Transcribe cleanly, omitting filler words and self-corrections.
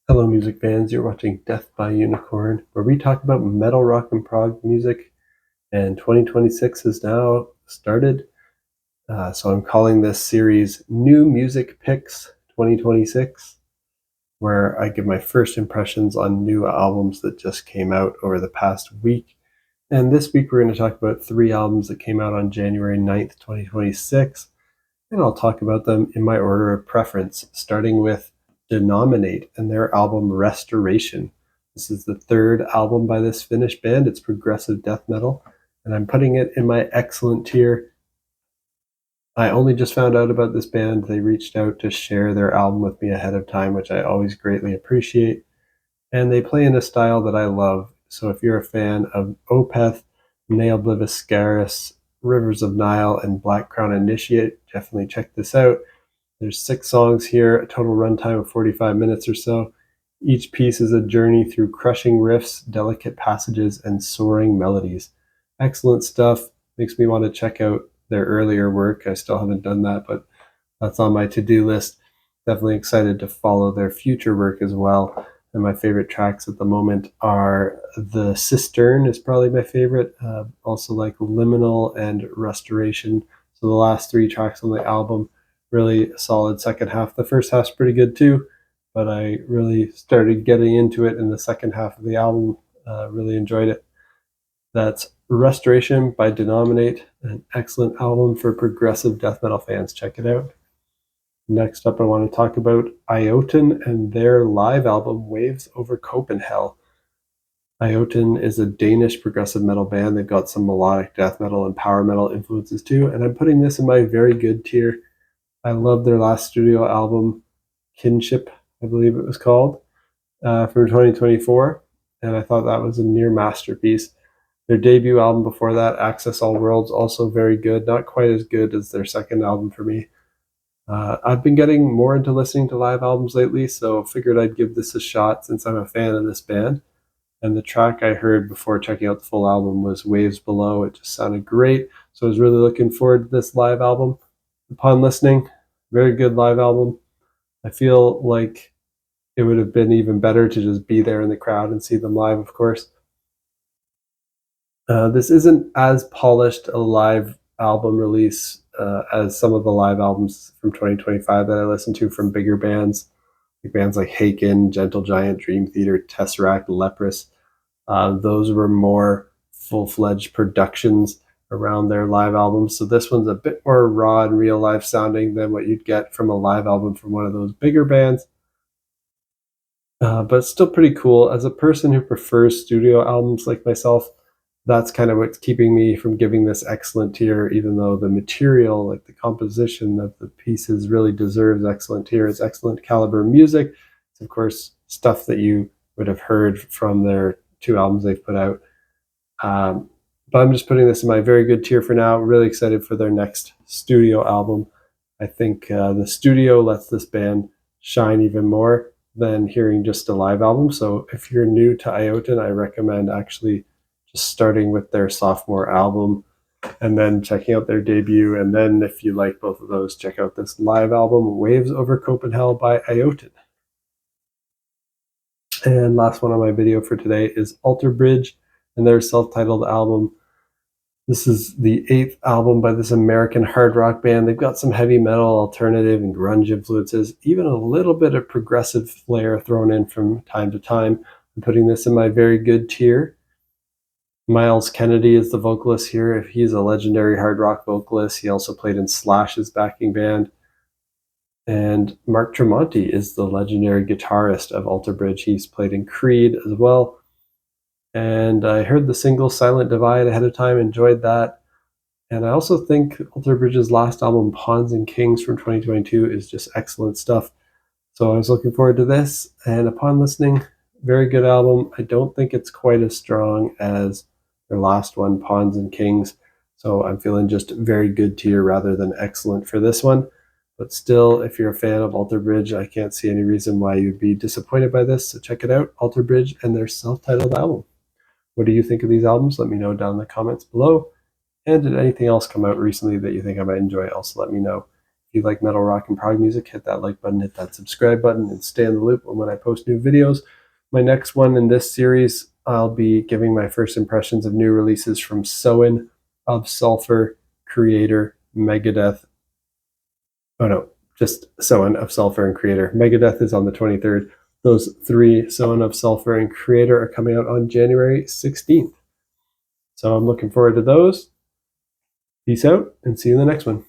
Hello, music fans. You're watching Death by Unicorn, where we talk about metal, rock, and prog music. And 2026 has now started. So I'm calling this series New Music Picks 2026, where I give my first impressions on new albums that just came out over the past week. And this week, we're going to talk about 3 albums that came out on January 9th, 2026. And I'll talk about them in my order of preference, starting with Denominate and their album Restoration. This is the 3rd album by this Finnish band. It's progressive death metal, and I'm putting it in my excellent tier. I only just found out about this band. They reached out to share their album with me ahead of time, which I always greatly appreciate. And they play in a style that I love. So if you're a fan of Opeth, Nail Obliviscaris, Rivers of Nile, and Black Crown Initiate, definitely check this out. There's 6 songs here, a total runtime of 45 minutes or so. Each piece is a journey through crushing riffs, delicate passages, and soaring melodies. Excellent stuff. Makes me want to check out their earlier work. I still haven't done that, but that's on my to-do list. Definitely excited to follow their future work as well. And my favorite tracks at the moment are The Cistern is probably my favorite. Also like Liminal and Restoration. So the last 3 tracks on the album, really solid second half. The first half's pretty good too, but I really started getting into it in the second half of the album. Really enjoyed it. That's Restoration by Denominate, an excellent album for progressive death metal fans. Check it out. Next up, I want to talk about Iotunn and their live album, Waves Over Copenhell. Iotunn is a Danish progressive metal band. They've got some melodic death metal and power metal influences too, and I'm putting this in my very good tier. I love their last studio album, Kinship, I believe it was called, from 2024, and I thought that was a near masterpiece. Their debut album before that, Access All Worlds, also very good. Not quite as good as their second album for me. I've been getting more into listening to live albums lately, so figured I'd give this a shot since I'm a fan of this band. And the track I heard before checking out the full album was Waves Below. It just sounded great, so I was really looking forward to this live album. Upon listening, very good live album. I feel like it would have been even better to just be there in the crowd and see them live, of course. This isn't as polished a live album release as some of the live albums from 2025 that I listened to from bigger bands, like bands like Haken, Gentle Giant, Dream Theater, Tesseract, Leprous. Those were more full-fledged productions around their live albums. So this one's a bit more raw and real life sounding than what you'd get from a live album from one of those bigger bands. But still pretty cool. As a person who prefers studio albums like myself, that's kind of what's keeping me from giving this excellent tier, even though the material, like the composition of the pieces, really deserves excellent tier. It's excellent caliber music. It's, of course, stuff that you would have heard from their 2 albums they've put out. But I'm just putting this in my very good tier for now. Really excited for their next studio album. I think the studio lets this band shine even more than hearing just a live album. So if you're new to Iotunn, I recommend actually just starting with their sophomore album and then checking out their debut. And then if you like both of those, check out this live album, Waves Over Copenhell by Iotunn. And last one on my video for today is Alter Bridge and their self-titled album. This is the 8th album by this American hard rock band. They've got some heavy metal, alternative, and grunge influences, even a little bit of progressive flair thrown in from time to time. I'm putting this in my very good tier. Miles Kennedy is the vocalist here. He's a legendary hard rock vocalist. He also played in Slash's backing band. And Mark Tremonti is the legendary guitarist of Alter Bridge. He's played in Creed as well. And I heard the single Silent Divide ahead of time, enjoyed that. And I also think Alter Bridge's last album, Pawns and Kings from 2022, is just excellent stuff. So I was looking forward to this. And upon listening, very good album. I don't think it's quite as strong as their last one, Pawns and Kings. So I'm feeling just very good tier rather than excellent for this one. But still, if you're a fan of Alter Bridge, I can't see any reason why you'd be disappointed by this. So check it out, Alter Bridge and their self-titled album. What do you think of these albums? Let me know down in the comments below. And did anything else come out recently that you think I might enjoy? Also let me know. If you like metal, rock, and prog music, hit that like button, hit that subscribe button, and stay in the loop when I post new videos. My next one in this series, I'll be giving my first impressions of new releases from Iotunn, Of Sulfur, Creator, Megadeth. Oh no, just Iotunn, Of Sulfur, and Creator. Megadeth is on the 23rd. Those three, Iotunn, Of Sulfur, and Creator, are coming out on January 16th. So I'm looking forward to those. Peace out, and see you in the next one.